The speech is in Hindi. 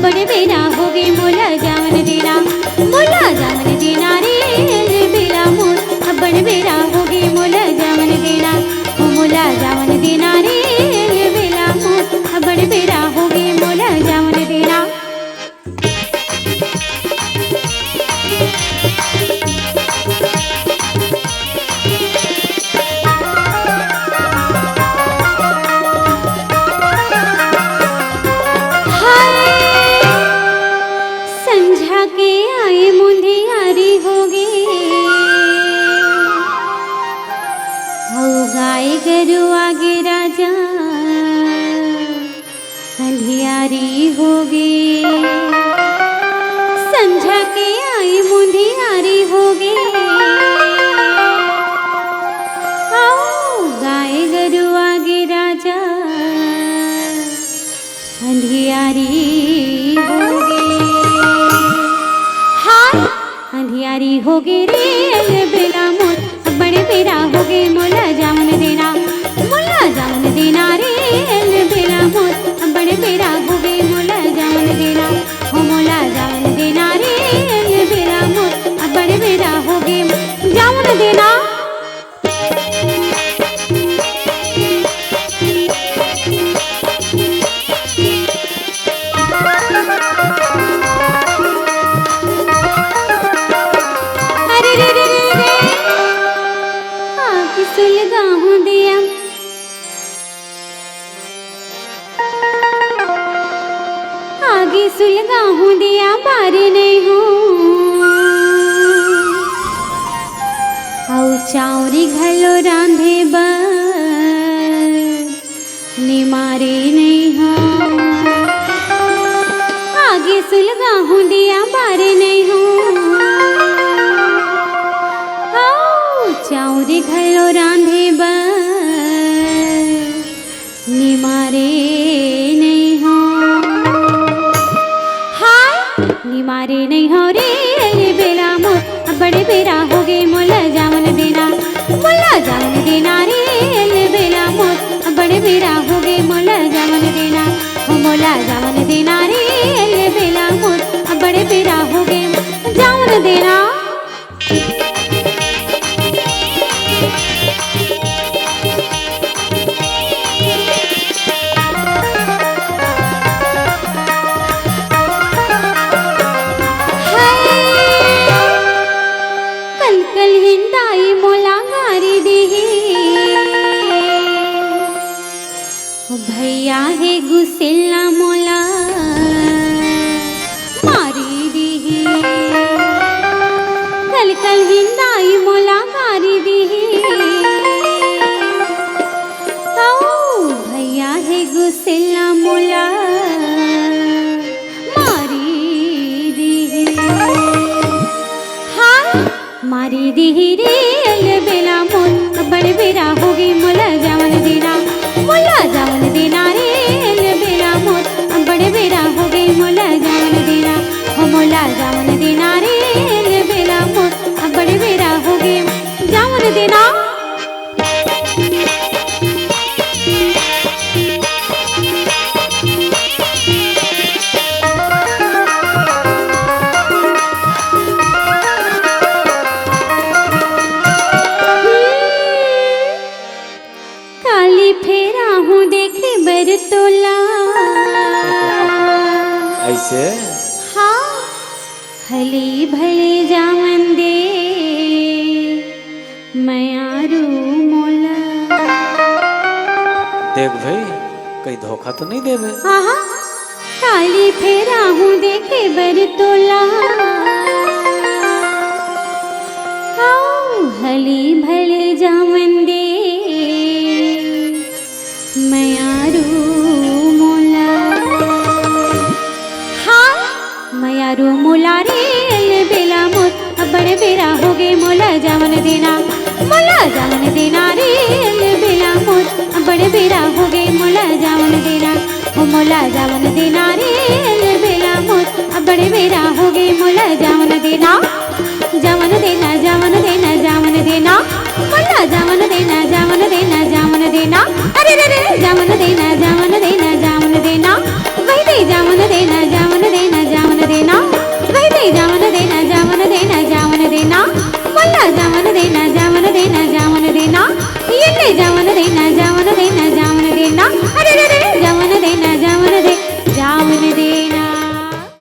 बड़े बेरा हो गए मोला जावन देना, मोला जावन देना रे बेला मोर बड़े बेरा हो गए मोला जावन देना, मोला जावन देना रे बेला मोर बड़े बेरा हो गए मोला जावन देना। संझा के आए मुंदियारी हो गए, गाय गरु आगे राजा अंधियारी हो गए। संझा के आए मुंदियारी हो गए, गाय गरु आगे राजा अंधियारी हो गए। अंधियारी हो गए रे बेला मोर बड़े बेरा हो गए मोला जावन देना, मोला जावन देना रे बेला मोर बड़े बेरा हो गए मोला जावन देना, हो मोला जावन देना रे बेला मोर बड़े बेरा हो गए जावन देना। सुलगा हूँ दिया आगे सुलगा हूँ दिया बारे नहीं हूँ आउ चावरी घलो रांधे निमारे नहीं हूँ आगे सुलगा हूँ दिया बारे नहीं हूँ चाउरी घलो रांधे निमारे नहीं हो, हाय निमारे नहीं हो रे बेला मोर बड़े बेरा हो गए मोला जावन देना, मोला जावन देना रे बेला मोर बड़े बेरा हो गए मोला जावन देना, मोला जावन देना रे बेला मोर बड़े बेरा हो गए जावन देना। कल हिंदाई मोला गारी दी भैया है गुस्सेला मोला मारी दी, कल हिंदाई मोला गारी दी भैया है गुस्सेला मोला मारी दी, मारी दी रे बेला मोर बड़े बेरा हो गई मोला जावन देना, मोला जावन देना रे बेला मोर बड़े बेरा हो गई मोला जावन देना, हो मोला जावन देना रे बेला मोर बड़े बेरा हो गई जावन देना। फेरा हूँ देखे बरतोला ऐसे हाँ भले भले जावन दे मयारू मोला। देख भाई कहीं धोखा तो नहीं देवे। हाँ काली फेरा हूँ देखे बरतोला भले भले जावन दे मयारू मोला, हाँ मयारू मोला रे बेला मोर बड़े बेरा हो गए मोला जावन देना, मोला जावन देना रे बेला मोर बड़े बेरा हो गए मोला जावन देना, मोला जावन देना रे बेला मोर बड़े बेरा हो गए मोला जावन देना, जावन देना जावन देना जावन देना मोला जावन देना जावन देना जावन देना अरे रे रे जावन देना जावन